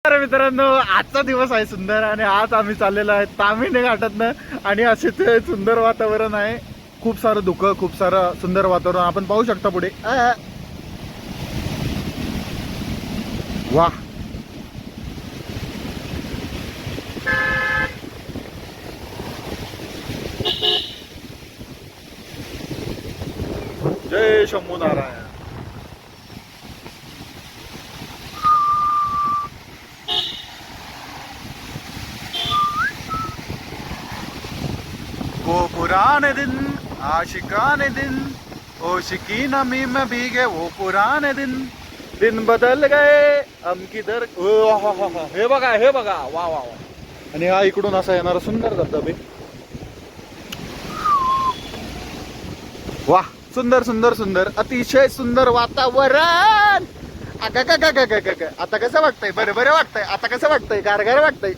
तर मित्रांनो आजचा दिवस आहे सुंदर आणि आज आम्ही चाललेलो आहे तामिनी घाटातनं आणि असे ते सुंदर वातावरण आहे. खूप सारं धुकं, खूप सारं सुंदर वातावरण आपण पाहू शकता पुढे. वा जय शंभू नारायण. वो पुराने दिन आशिकाने दिन ओ शिकीना मी में भीगे वो पुराने दिन दिन बदल गए हम किधर. हे बघा हे बघा वा वा वा. आणि हा इकडून असा येणारा सुंदर धबधबे. वा सुंदर सुंदर सुंदर अतिशय सुंदर वातावरण. आता कसं वाटतंय? बरे बरे वाटतंय. आता कसं वाटतंय? गारगार वाटतंय.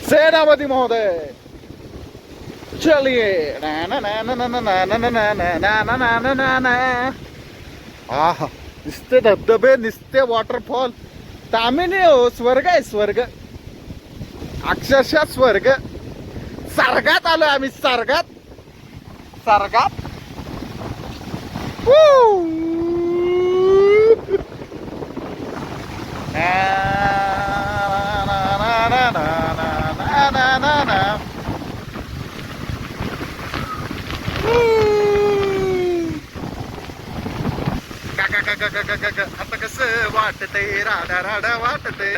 सेनापती महोदय चलिए. आहा निस्ते धबधबे, निस्ते वॉटरफॉल. तामिनी हो स्वर्ग आहे, स्वर्ग. अक्षरशः स्वर्ग. स्वर्गात आलो आम्ही, स्वर्गात स्वर्गात. आता कसं वाटतंय? राडा राडा वाटतंय.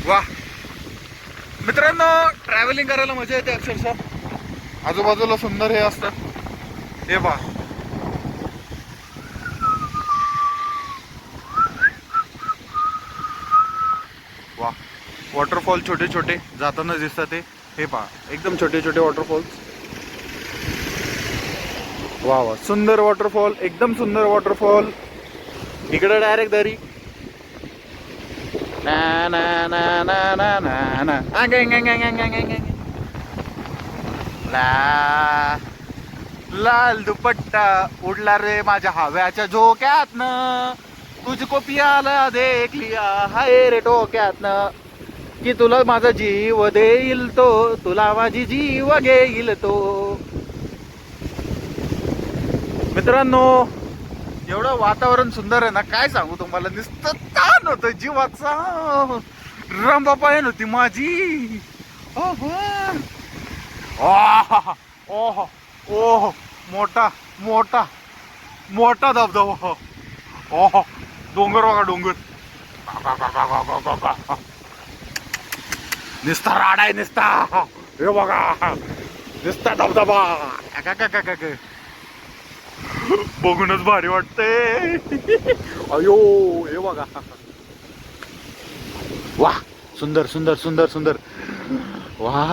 वा मित्रांनो ट्रॅव्हलिंग करायला मजा येते अक्षरशः. आजूबाजूला सुंदर हे असतं. हे पहा वा वॉटरफॉल छोटे छोटे जाताना दिसतात ते. हे पहा एकदम छोटे छोटे वॉटरफॉल्स. वा वा सुंदर वॉटरफॉल, एकदम सुंदर वॉटरफॉल. इकडे डायरेक्ट दरी. ना ना ना ना ना ना ना ला लाल दुपट्टा उडला रे माझ्या हव्याच्या झोक्यातनं. तुझको पियाला देख लिया हाय रे डोक्यातनं. की तुला माझा जीव देईल तो, तुला माझी जीव घेईल तो. मित्रांनो एवढं वातावरण सुंदर आहे ना, काय सांगू तुम्हाला. नुसतं ताण होतं जीवाचा. रंबापायन होती माझी. ओहो ओहो ओहो मोठा मोठा मोठा धबधबा. ओहो डोंगर बघा डोंगर. निस्ता राड आहे निस्ता. हे बघा निस्ता धबधबा. बघूनच भारी वाटते. अयो हे बघा. वा सुंदर सुंदर सुंदर सुंदर. वा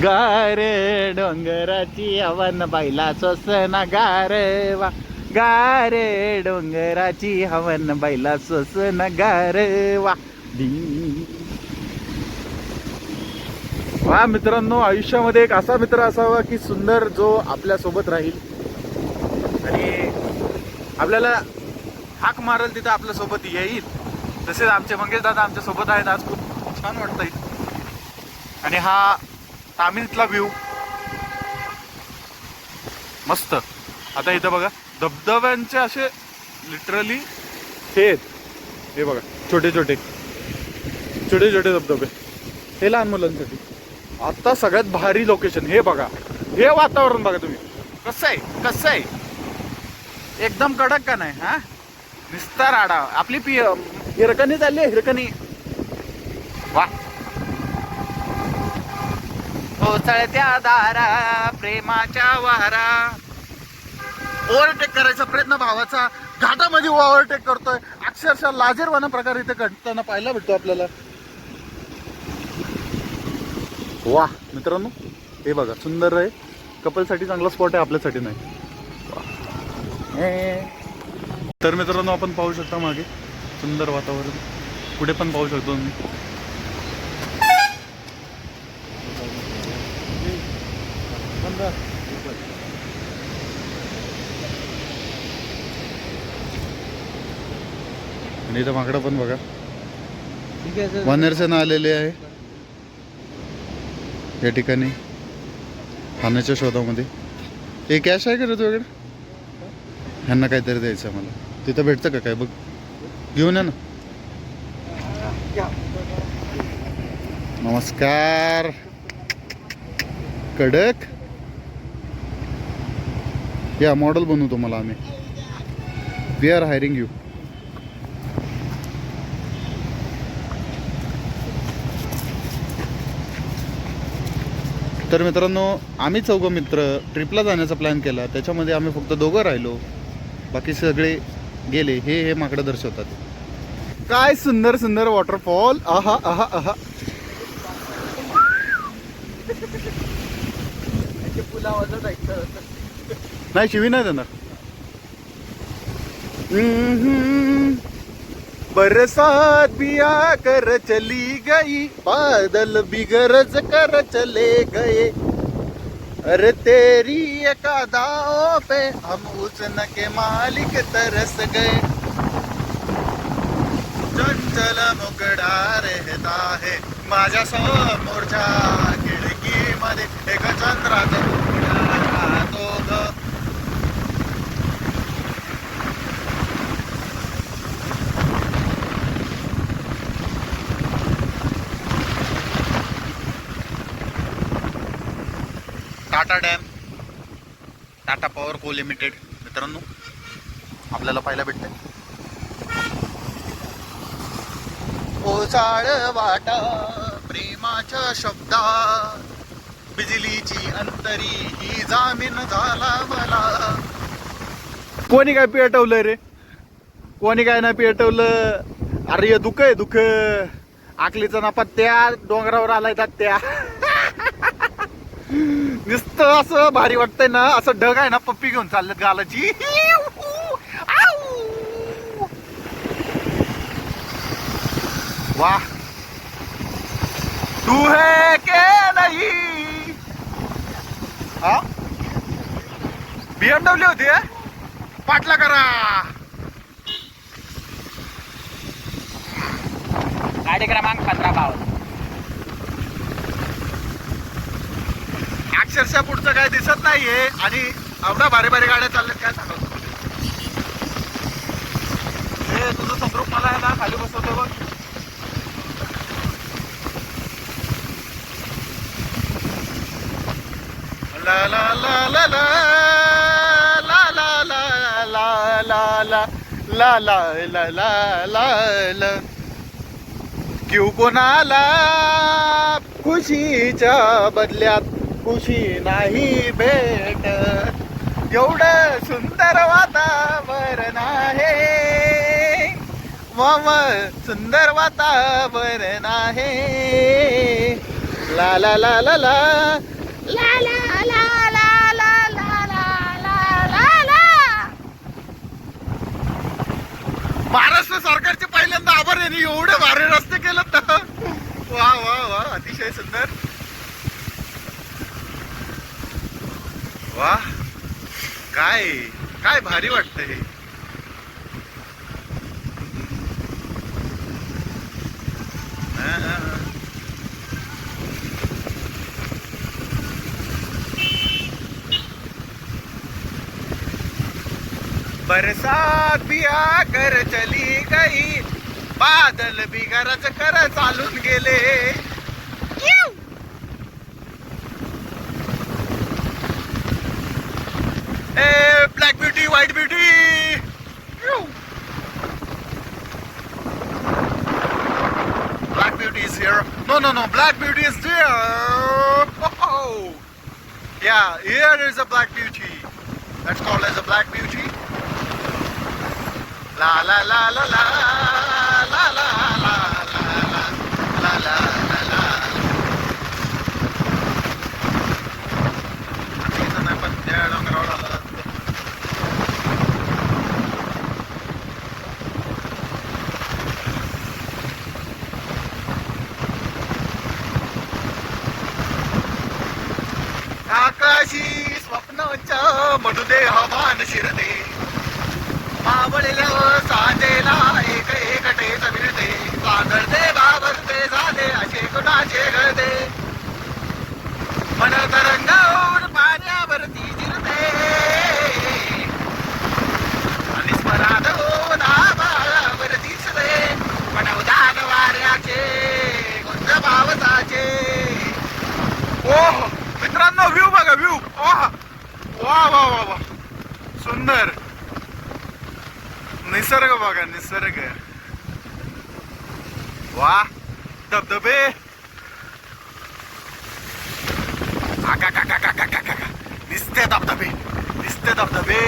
गारे डोंगराची हवन बाईला सोसना गारे. वा गारे डोंगराची हवन बाईला सोसना गारे. वा वा मित्रांनो आयुष्यामध्ये एक असा मित्र असावा की सुंदर, जो आपल्या सोबत राहील आणि आपल्याला हाक मारेल तिथं आपल्या सोबत येईल. तसेच आमचे मंगेश दादा आमच्या सोबत आहेत. आज खूप छान वाटतंय. आणि हा तामिनीतला व्ह्यू मस्त. आता इथं बघा धबधब्यांचे असे लिटरली हे बघा छोटे छोटे छोटे छोटे धबधबे. हे लहान मुलांसाठी. आता सगळ्यात भारी लोकेशन. हे बघा हे वातावरण बघा तुम्ही कसं आहे, कसं आहे. एकदम कडक का नाही. हा निस्ता राडा. आपली हिरकणी चालली आहे, हिरकणी. वा कोसळत्या दारा प्रेमाच्या वारा. ओव्हरटेक करायचा प्रयत्न भावाचा. घाटामध्ये ओव्हरटेक करतोय. अक्षरशः लाजीरवाना प्रकार इथे घडताना पाहायला भेटतो आपल्याला. वा मित्रांनो हे बघा सुंदर आहे. कपलसाठी चांगला स्पॉट आहे, आपल्यासाठी नाही. तर मित्रांनो आपण पाहू शकता मागे सुंदर वातावरण. पुढे पण पाहू शकतो मी. आणि इथं माकडं पण बघा, वानरसेना आलेले आहे या ठिकाणी खाण्याच्या शोधामध्ये. हे कॅश आहे का रे तुझ्याकडे? ह्यांना काहीतरी द्यायचं मला. तिथं भेटतं का काय बघ, घेऊन या ना. नमस्कार. कडक या मॉडेल बनवू तुम्हाला आम्ही. We are hiring you. तर मित्रांनो, आम्ही चौघं मित्र ट्रिपला जाण्याचा प्लॅन केला. त्याच्यामध्ये आम्ही फक्त दोघं राहिलो, बाकी सगळे गेले. हे माकडं दर्शवतात. काय सुंदर सुंदर वॉटरफॉल. आहा आहा आहा. नाही शिवी नाही देणार. बरसात भी आकर चली गई, बादल भी गरज कर चले गए, अरे तेरी एक अदाओं पे हम हुस्न के मालिक तरस गए, चंचल मुकड़ा रहता है माझ्या समोरच्या खिडकीमध्ये एक चंद्राचा मुकडा राहतो ग. टाटा डॅम, टाटा पॉवर को लिमिटेड मित्रांनो आपल्याला पाहायला भेटते. ओसाळ वाटा प्रेमाच्या शब्दात, बिजलीची अंतरी ही जामीन झाला मला. कोणी काय पेटवलं रे? कोणी काय नाही पेटवलं. अरे दुःख आहे दुःख. आकलीचा ना पत्त्या डोंगरावर आलाय त्या. नुसतं असं भारी वाटतंय ना. असं ढग आहे ना, पप्पी घेऊन चाललेत गालाची. वाह. तू है के नहीं. हा BMW होती पाटला करा. गाडी क्रमांक 1552. अक्षरशः पुढचं काय दिसत नाहीये आणि एवढ्या भारी भारी गाड्या चालल्यात काय सांगतो. हे तुझं संद्रूप मला आहे ना खाली बसवतो बघ. ला ला ला ला ला ला ला ला ला ला ला ला ला ला ला ला. क्यू कोणाला खुशीच्या बदल्यात खुशी नाही भेटत. एवढं सुंदर वातावरण आहे, मम सुंदर वातावरण आहे. ला ला ला ला ला ला ला ला ला ला ला ला ला ला. महाराष्ट्र सरकारचे पहिल्यांदा आभार यांनी एवढे भारी रस्ते केले तर. वा वा वा, अतिशय सुंदर. वा, काय काय भारी वाटतं हे. बरसात भी आकर चली गई, बादल भी गरज कर चालून गेले. Black beauty, white beauty. Black beauty is here. No. Black beauty is here. Oh. Yeah, here is a black beauty. That's called as a black beauty. La la la la la la la la la la la la la. Isan na patya डोंगरावर आला. आकाशी स्वप्नांच्या मधुदे हवान शिरते, मावळल्या सांजेला एक एकटेच मिळते, पांघरते बाबरते झाले असे कुणाचे गळते, मन तरंगावर पाण्यावरती जिरते, आणि स्मरात होऊन आभाळावर दिसते, पण उदान वाऱ्याचे गुंज पावसाचे. ओह मित्रांनो, व्ह्यू बघा, व्ह्यू. वा वा वा वा, सुंदर निसर्ग बघा, निसर्ग. वा, धबधबे. दिसते धबधबे, दिसते धबधबे.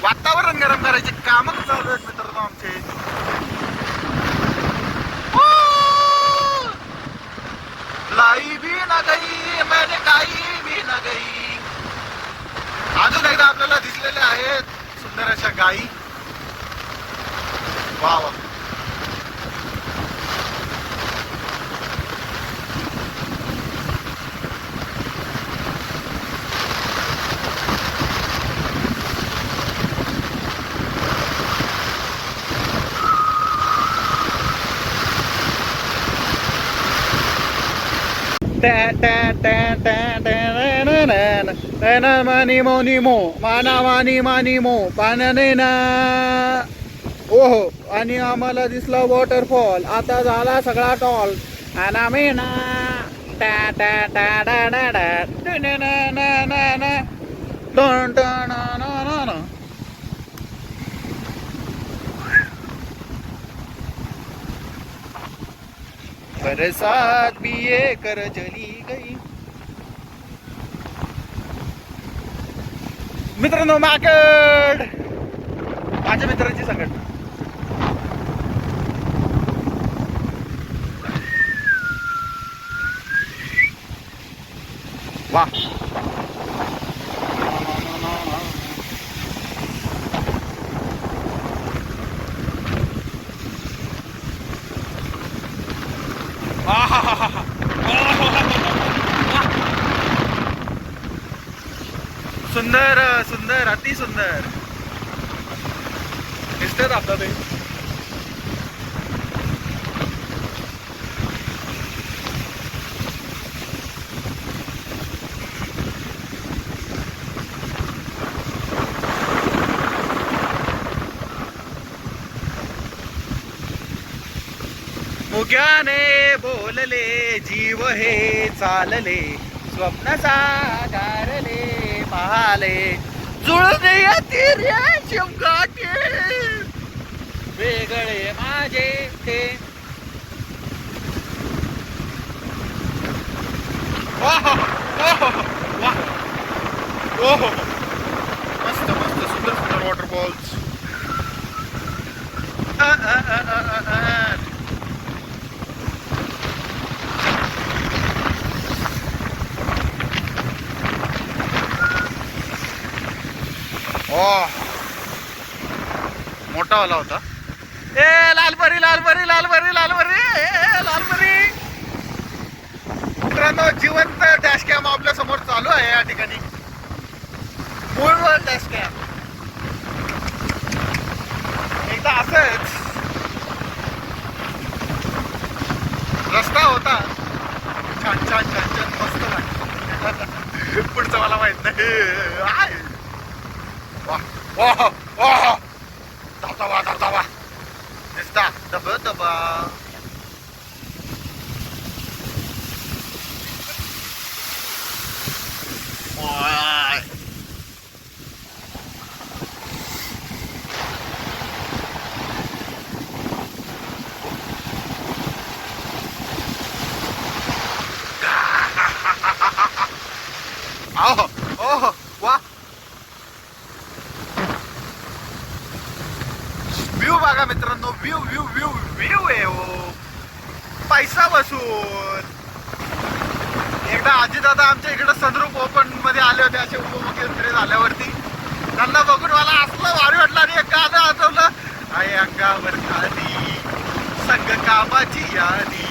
वातावरण गरम करायचे काम चालू आहेत मित्रांनो आमचे. लाई भी ना गई मैंने काही भी ना गई. अजून एकदा आपल्याला दिसलेले आहेत सुंदर अशा गायी. वा वा. मानी मोनी मो माना मानी मानी मो पाण्याने ना. ओहो, आणि आम्हाला दिसला वॉटरफॉल. आता झाला सगळा टॉल. आना मे ना टा टा टा डा डा डा ना ना ना ना ना टन टन ना ना ना. बरसात भी ये कर चली गई. मित्रांनो, माकड माझ्या मित्राची संघटना. वा, सुंदर सुंदर, अति सुंदर दिसतात आता ते. मुग्याने बोलले जीव हे चालले, स्वप्न साकारले महाले, जुळले तिऱ्याचे गाठे वेगळे माझे ते. ओहो ओहो वाह, ओहो मस्त मस्त, सुंदर सुंदर वॉटरफॉल्स. मोठा वाला होता. ए लालपरी लालपरी लालपरी लालपरी लालपरी. मित्रांनो, जिवंत डॅश कॅम आपल्या समोर चालू आहे या ठिकाणी. मूळवर डॅश कॅम. एकदा असंच रस्ता होता, छान छान छान छान मस्त वाटत. पुढचं मला माहित नाही. ओहो ओहो, धबधबा धबधबा दिसता, धबधबा. ओहो ओहो वा. व्ह्यू बघा मित्रांनो, व्ह्यू व्ह्यू व्ह्यू व्ह्यू आहे हो, पैसा बसून. एकदा आजीदादा आमच्या इकडे सनरूफ ओपन मध्ये आले होते असे उपमुख्यमंत्री झाल्यावरती. त्यांना बघून मला असलं भारी वाटलं आणि एक गाणं आठवलं, आहे अंगावर खाली संग कामाची यादी,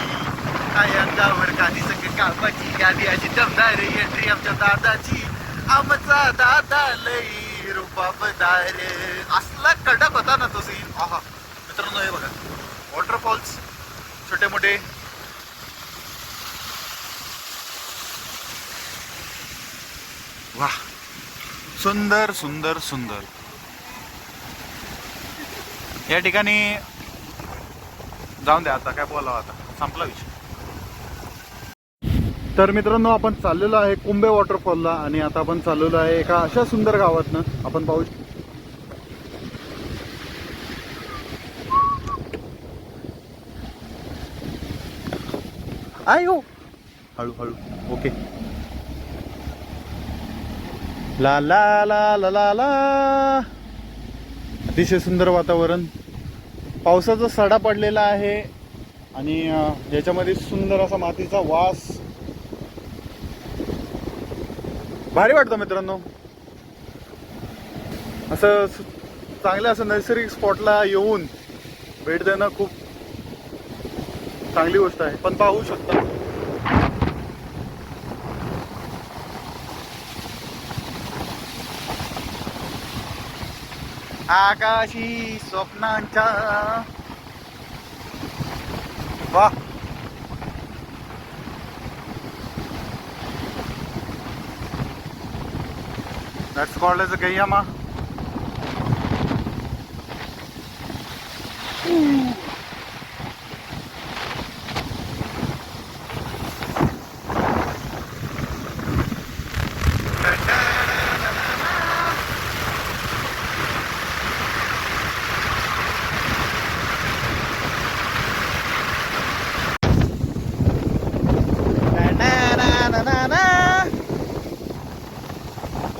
काय अंगावर काही संग कामाची यादी अशी दमदार एंट्री आमच्या दादाची. आमचा दादा लई रुबाबदार. असला कडक होता ना तो सीन. आहा मित्रांनो हे बघा वॉटरफॉल्स छोटे मोठे. वाह सुंदर सुंदर सुंदर. या ठिकाणी जाऊन द्या आता काय बोलावं, आता संपला विषय. तर मित्रांनो आपण चाललेलो आहे कुंभे वॉटरफॉलला आणि आता आपण चाललेलो आहे एका अशा सुंदर गावातनं. आपण पाहू आय हो हळूहळू. ओके ला ला ला ला ला ला. अतिशय सुंदर वातावरण. पावसाचा सडा पडलेला आहे आणि याच्यामध्ये सुंदर असा मातीचा वास. भारी वाटतं मित्रांनो. असं चांगल्या असं नैसर्गिक स्पॉटला येऊन भेट देणं खूप चांगली गोष्ट आहे. पण पाहू शकता आकाशी स्वप्नांच्या. वाह दॅट्स कॉल्ड एज अ गैयामा.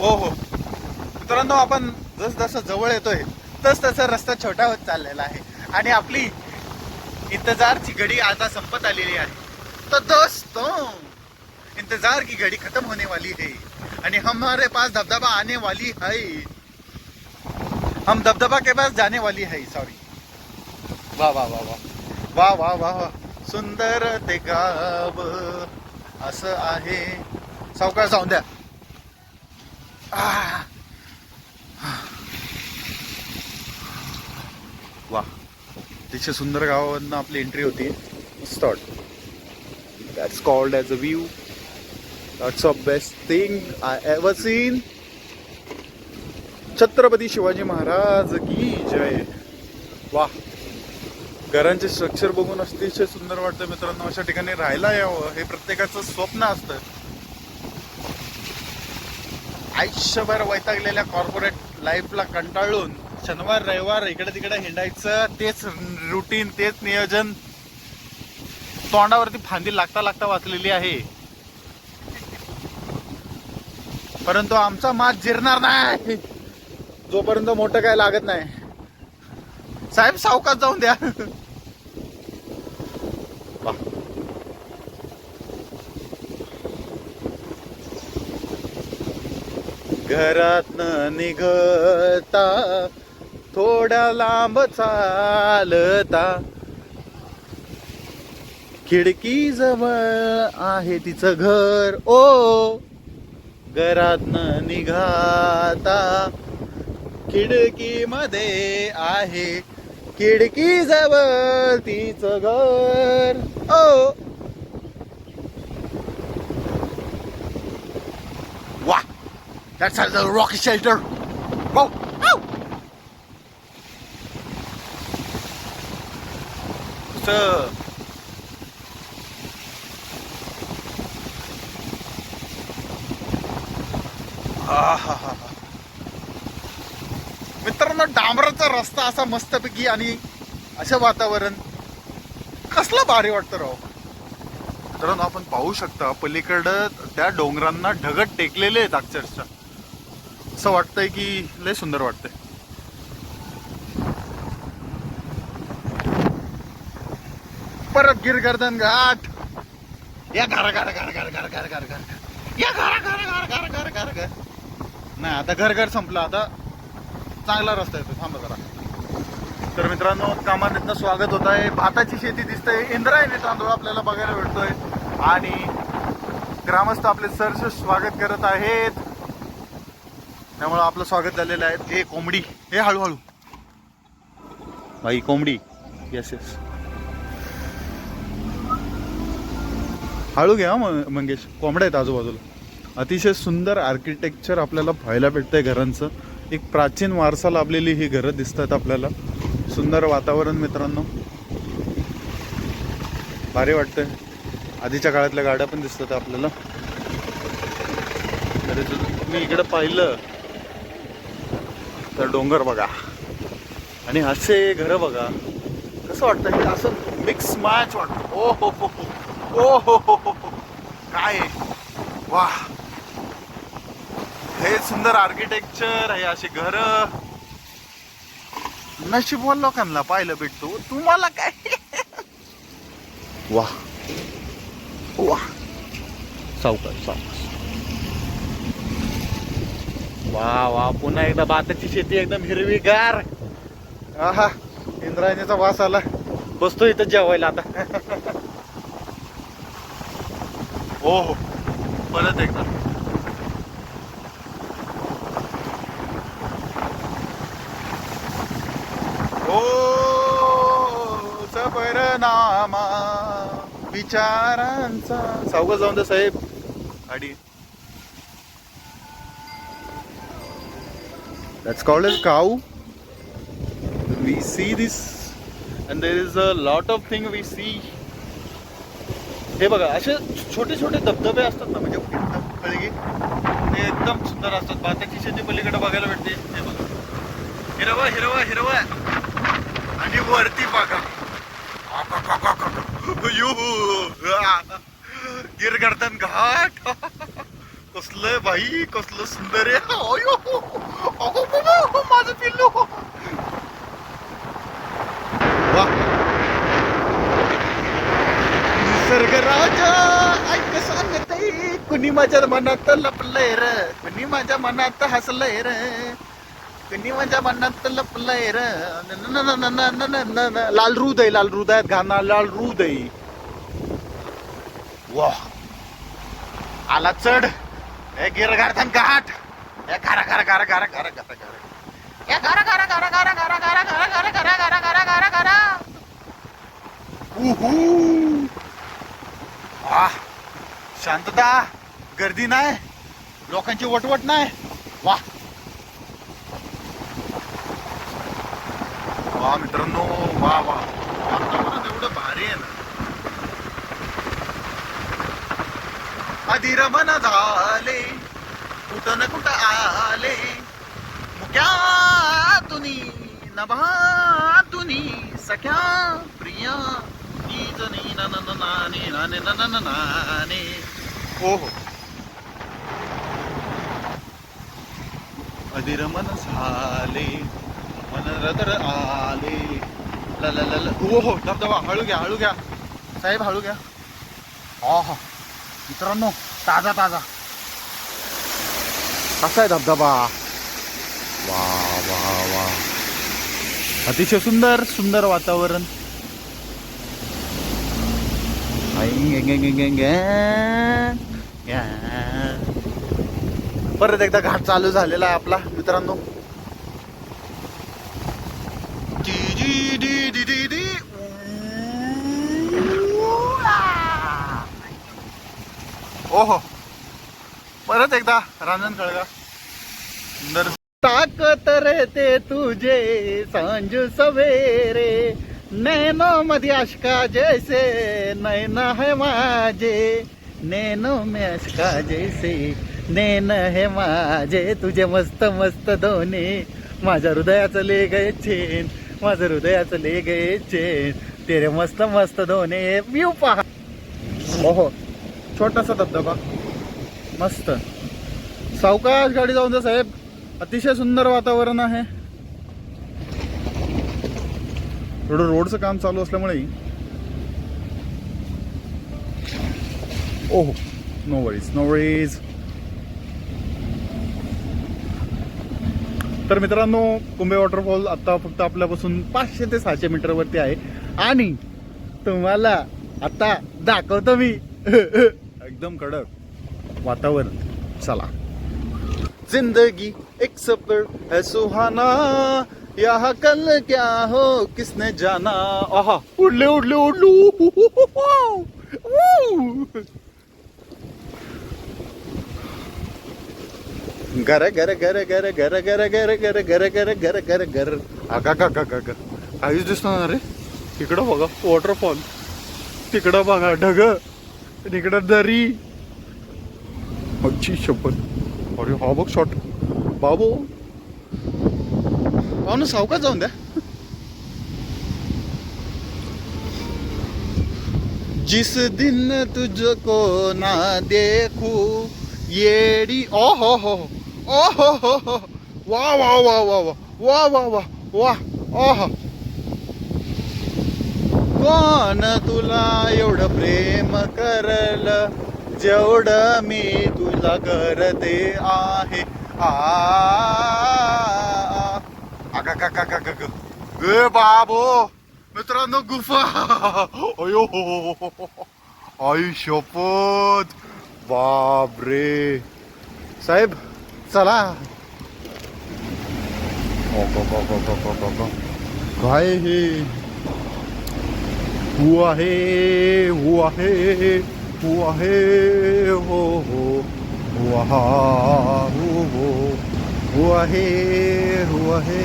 हो हो मित्रांनो आपण जस जसं जवळ येतोय तस तसा रस्ता छोटा होत चाललेला आहे आणि आपली इंतजारची घडी आता संपत आलेली आहे. तो दोस्तों इंतजार की घड़ी खत्म होने वाली है आणि हमारे पास दबदबा आने वाली है. हम दबदबा के पास जाने वाली है. सॉरी. वाह वाह वाह वाह वाह वाह वाह वाह. सुंदर ते गाव असं आहे. सावकाश जाऊन द्या. वाह तिथे सुंदर गावावरनं आपली एंट्री होती. मस्त वाटतं. That's called as a view. That's a best thing I ever seen. Chhatrapati Shivaji Maharaj की जय. वाह घरांचे स्ट्रक्चर बघून अतिशय सुंदर वाटतं मित्रांनो. अशा ठिकाणी राहायला यावं हे प्रत्येकाचं स्वप्न असतं. आयुष्यभर वैतागलेल्या कॉर्पोरेट लाईफला कंटाळून शनिवार रविवार इकडे तिकडे हिंडायचं, तेच रुटीन तेच नियोजन तोंडावरती फांदी लागता लागता वाचलेली आहे. परंतु आमचा मात जिरणार नाही जोपर्यंत मोठं काय लागत नाही. साहेब सावकाश जाऊन द्या. घरातनं निघता थोडा लांब चालता खिडकी जवळ आहे तिचं घर. ओ घरातनं निघाता खिडकी मध्ये आहे खिडकी जवळ तिचं घर. ओ वाह that's a rocky shelter. Whoa. Ow. So मित्रांनो डांबराचा रस्ता असा मस्तपैकी आणि असं वातावरण कसलं भारी वाटतं राव. मित्रांनो आपण पाहू शकता पलीकडं त्या डोंगरांना ढगत टेकलेले आहेत अक्षरशः. असं वाटतंय की लय सुंदर वाटतंय. परत गिरगर्दन घाट. या घर घर घर घर घर घर घर घर या घर घर घर घर घर घर घर. नाही आता घर घर संपलं. आता चांगला रस्ता येतो. थांबा जरा. तर मित्रांनो कामानितनं स्वागत होत आहे. भाताची शेती दिसतंय, इंद्रायणी तांदूळ आपल्याला बघायला भेटतोय आणि ग्रामस्थ आपले सहर्ष स्वागत करत आहेत. त्यामुळे आपलं स्वागत झालेलं आहे. हे कोंबडी, हे हळूहळू भाई कोंबडी, येस येस हळू घ्या मंगेश. कोंबड्या आहेत आजूबाजूला. अतिशय सुंदर आर्किटेक्चर आपल्याला पाहायला भेटतंय घरांचं. एक प्राचीन वारसा लाभलेली ही घरं दिसतात आपल्याला. सुंदर वातावरण मित्रांनो, भारी वाटतंय. आधीच्या काळातल्या गाड्या पण दिसतात आपल्याला. तरी तुम्ही इकडे पाहिलं तर डोंगर बघा आणि असे घरं बघा. कसं वाटतं हे असं मिक्स मॅच वाटतं. ओ हो हो हो ओ हो हो हो, काय वा. हे सुंदर आर्किटेक्चर, हे अशी घर नशीबवान लोकांना पाहायला भेटतो. तुम्हाला काय वा वा. सावकाश सावकाश. वा वा. पुन्हा एकदा भाताची शेती एकदम हिरवीगार. आहा, इंद्रायणीचा वास आला. बसतो इथं जेवायला आता. हो हो, परत एकदा. ओ सफरनामा विचारांचा. सावकाश जाऊन दे साहेब गाडी. That's called as cow. We see this and there is a lot of thing we see. हे बघा, असे छोटे छोटे धबधबे असतात ना, म्हणजे एकदम खळगी, ते एकदम सुंदर असतात. भाताची शेती पलीकडे बघायला भेटते. हे बघा, हिरवा हिरवा हिरवा आणि वरती बघा गिरगर्दन घाट. कसलं भाई, कसलं सुंदर आहे. माझं पिल्लू. वा. निसर्ग राजा ऐक सांगते, कुणी माझ्या मनात लपलंय र, कुणी माझ्या मनात हसलंय र, कुणी माझ्या मनात लपलंय र. लाल हृदय, लाल हृदयात घाना लाल हृदय. वा. आला चढ. हे गिरगार्दन घाट. हे घरा घरा घरा घरा घरा घरा घरा. हे घरा घरा घरा घरा घरा घरा घरा घरा घरा घरा घरा घरा घरा. वाह. शांतता, गर्दी नाही, लोकांची वटवट नाही. वा वा मित्रांनो, वा वा. वातावरण एवढं भारी आहे ना. अधीर मन झाले, कुठं न कुठं आले, मुक्या तुनी नभा तुनी सख्या प्रिया जनी नाने नाने नाने. हो हो. अधीर मन झाले, मन रदर आले. ला ला ला ला. हो हो. धबधबा हळू घ्या, हळू घ्या साहेब, हळू घ्या. हा हा मित्रांनो, ताजा ताजा कसा आहे धबधबा. वा वा वा. अतिशय सुंदर सुंदर वातावरण. परत एकदा घाट चालू झालेला आहे आपला मित्रांनो. ओहो, परत एकदा रांजण खळगा. सुंदर. ताकत रहते तुझे सांज सवेरे, नैनो मध्ये अशका जैसे नैन है माझे, नैनो में अशका जैसे नैन है माझे, तुझे मस्त मस्त दोन्ही माझ्या हृदयाचं ले गए चेन, माझं हृदयाचं ले गए चेन, तेरे मस्त मस्त दोन्ही व्ह्यू पहा. ओहो, छोटासा धबधबा मस्त. सावकाश गाडी जाऊन दे साहेब. अतिशय सुंदर वातावरण आहे. थोडं रोडचं काम चालू असल्यामुळे. ओहो, नो वरीज नो वरीज. तर मित्रांनो, कुंभे वॉटरफॉल आता फक्त आपल्यापासून 500 ते 600 मीटरवरती आहे आणि तुम्हाला आता दाखवतो मी एकदम कडक वातावरण. चला. जिंदगी एक सफर है सुहाना, यहाँ कल क्या हो किसने जाना. आहा, उडले उडले उडलू. गर गर गर गर गर गर गर गर गर गर गर गर गर. आगा का का का काहीच दिसणार रे. इकडं बघा वॉटरफॉल, तिकडं बघा ढग, तिकडं दरी. अच्छी शपथ. अरे हा बघ शॉट बाबू. ना सावकाश जाऊन द्या. जिस दिन तुझको ना देखू येडी. ओ हो हो ओ हो हो. वा वा वा वा वा वा वा वा वा. ओह, कोण तुला एवढं प्रेम करल जेवढं मी तुला करते आहे. आगा का का का का. ए बाबो मित्रांनो, गुफा. अयो आई शपथ. बापरे साहेब, चला. काय हे हुआ है हुआ है हुआ है हो हुआ हो हुआ है हुआ है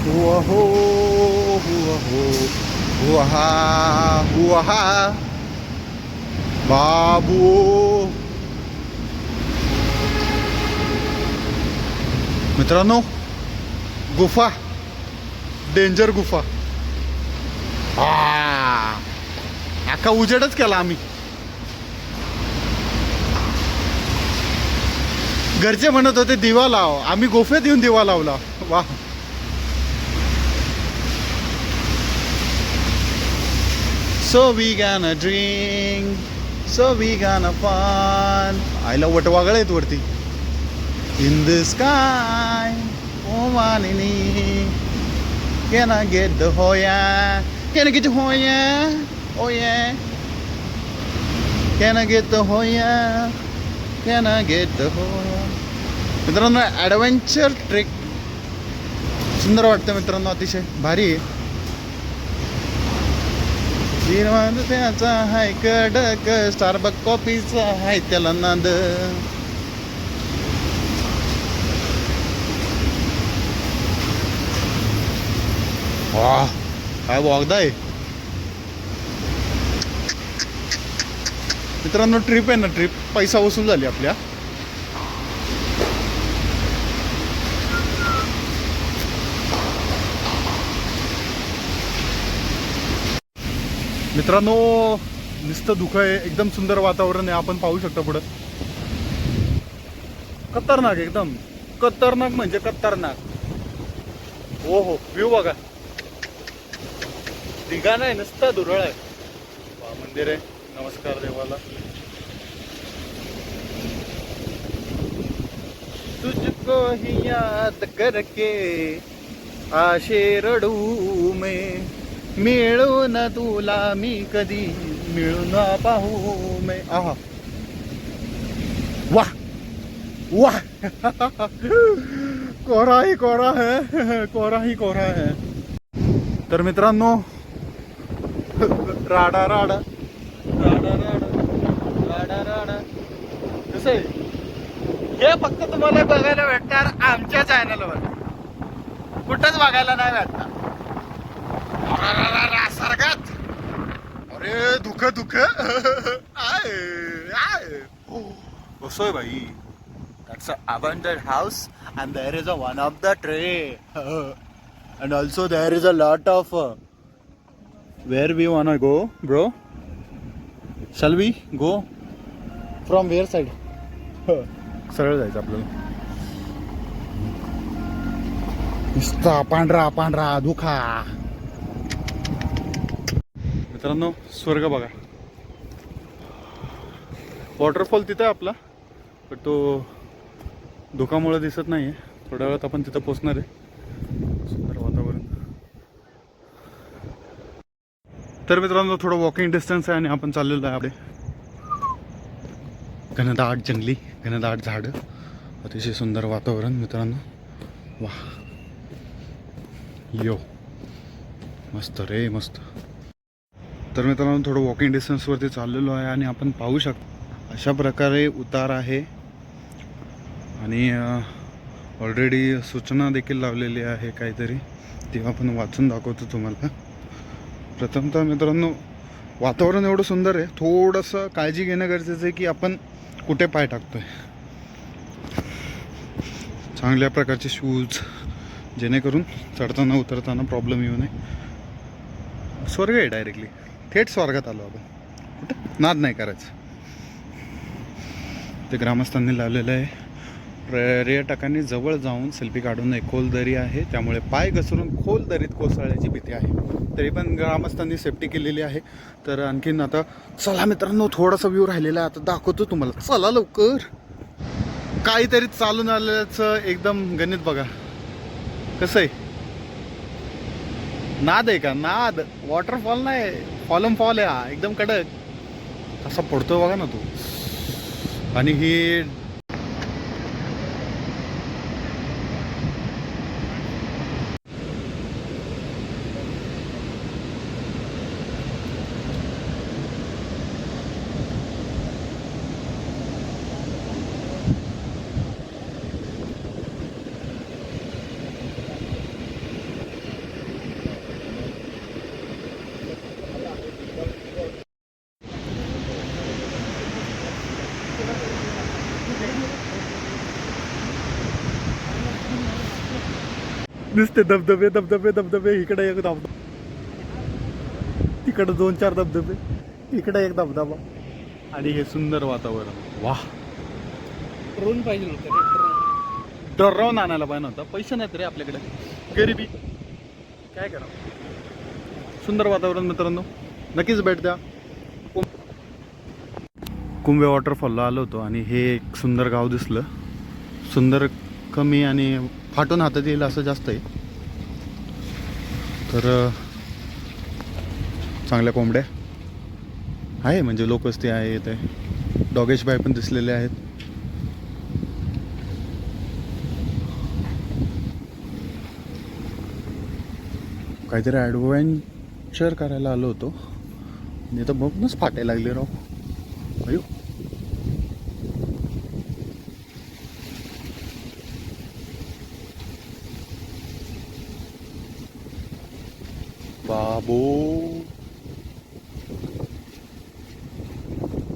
हुआ हो हुआ बाबू. मित्रांनो, गुफा, डेंजर गुफा. अख्खा उजेडच केला आम्ही. घरचे म्हणत होते दिवा लाव, आम्ही गुफेत येऊन दिवा लावला. वा. So we gonna drink, so we gonna fun. आईला वटवागळ आहेत वरती. In the sky, oh manini, can I get the Hoya? Can I get the Hoya? Oh yeah. Can I get the Hoya? Can I get the Hoya? मित्रांनो, adventure trek सुंदर वाटतं मित्रांनो, अतिशय भारी आहे. त्याचा हाय कडक, स्टारबक कॉफीचा हाय त्याला नाद. वाह, काय वागदा आहे मित्रांनो. ट्रिप आहे ना, ट्रिप पैसा वसूल झाली आपल्या. मित्रांनो, नुसतं धुकं आहे. एकदम सुंदर वातावरण आहे. आपण पाहू शकता पुढं. खतरनाक, एकदम खतरनाक म्हणजे खतरनाक. हो हो, व्ह्यू बघा. ठिकाण आहे नुसतं दुरळ आहे. मंदिर आहे. नमस्कार देवाला. तुझको ही याद करके आशे रडू में, मिळू न तुला मी कधी मिळू न पाहू मैं. आहा, वाह वाह. कोरा ही कोरा है, कोरा ही कोरा है. तर मित्रांनो, राडा राडा राडा राडा राडा राडा. कसं आहे हे फक्त तुम्हाला बघायला भेटणार आमच्या चॅनलवर, कुठंच बघायला नाही भेटणार. सर्गात. अरे दुख दुख. कसं आहे भाई. That's an abandoned house and there is a one of the tree and also there is a lot of where we wanna go, bro? Shall we go from where side? सरळ जायचं आपल्याला. नुसता पांढरा पांढरा धुका. मित्रांनो, स्वर्ग बघा. वॉटरफॉल तिथं आहे आपला, पण तो धुकामुळे दिसत नाही. थोड्या वेळात आपण तिथं पोचणार आहे. सुंदर वातावरण. तर मित्रांनो थोडं वॉकिंग डिस्टन्स आहे आणि आपण चाललेलो आहे आपले. घनदाट जंगली, घनदाट झाडं, अतिशय सुंदर वातावरण मित्रांनो. वा यो मस्त रे मस्त. तर मित्रांनो थोडं वॉकिंग डिस्टन्सवरती चाललेलो आहे आणि आपण पाहू शकतो अशा प्रकारे उतार आहे आणि ऑलरेडी सूचना देखील लावलेली आहे काहीतरी, ती आपण वाचून दाखवतो तुम्हाला. प्रथमतः मित्रांनो वातावरण एवढं सुंदर आहे, थोडंसं काळजी घेणं गरजेचं आहे की आपण कुठे पाय टाकतोय. चांगल्या प्रकारचे शूज जेणेकरून चढताना उतरताना प्रॉब्लेम येऊ नये. स्वर्ग आहे डायरेक्टली, थेट स्वर्गात आलो आपण. कुठं नाद नाही करायचं. ते ग्रामस्थांनी लावलेलं आहे पर्यटकांनी जवळ जाऊन सेल्फी काढू नये, खोल दरी आहे त्यामुळे पाय घसरून खोल दरीत कोसळण्याची भीती आहे. तरी पण ग्रामस्थांनी सेफ्टी केलेली आहे. तर आणखीन आता चला मित्रांनो थोडासा व्ह्यू राहिलेला आहे, आता दाखवतो तुम्हाला. चला लवकर. काहीतरी चालून आल्याचं एकदम गणित बघा कसं आहे. नाद आहे का? नाद. वॉटरफॉल नाही, फॉलम फॉल आहे हा, एकदम कडक. कसा पडतोय बघा ना तो. आणि ही नुसते धबधबे धबधबे धबधबे. इकडे एक धबधबा, तिकडे 2-4 धबधबे, इकडे एक धबधबा आणि हे सुंदर वातावरण. वाह. ड्रोन पाहिजे होतं. ड्रोन आणायला पाहिजे नव्हता, पैसे नाहीत रे आपल्याकडे, गरिबी. काय करा. सुंदर वातावरण मित्रांनो, नक्कीच भेट द्या. कुंभे वॉटरफॉलला आलो होतो आणि हे एक सुंदर गाव दिसलं. सुंदर कमी आणि फाटून हातात येईल असं जास्त आहे. तर चांगल्या कोंबड्या आहे, म्हणजे लोकवस्ती आहे इथे. डॉगेश बाय पण दिसलेले आहेत. काहीतरी ॲडव्हेंचर करायला आलो होतो आणि तर बघूनच फाटायला लागले राव. अयो बाबो,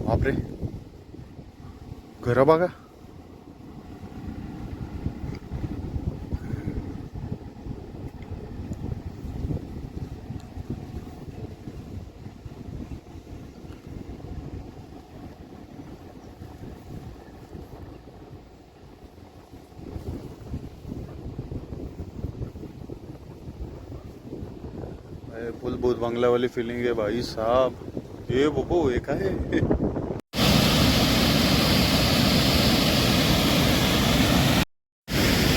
बापरे. घर बघा. फुल भूत बंगला वाली फीलिंग है भाई साहब. हे बबो हे काय.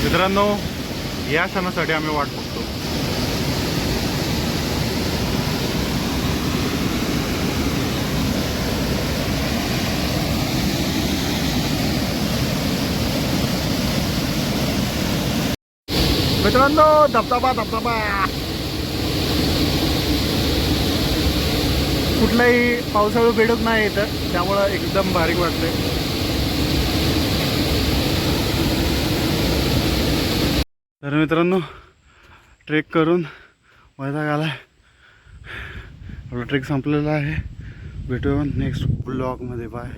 मित्रांनो या क्षणासाठी आम्ही वाट बघतो. मित्रांनो धबधबा धबधबा. कुठलाही पावसाळू बेडूक नाही येतं, त्यामुळं एकदम भारी वाटतंय. तर मित्रांनो ट्रेक करून वैताग आलाय. आपला ट्रेक संपलेला आहे. भेटूया नेक्स्ट ब्लॉगमध्ये. बाय.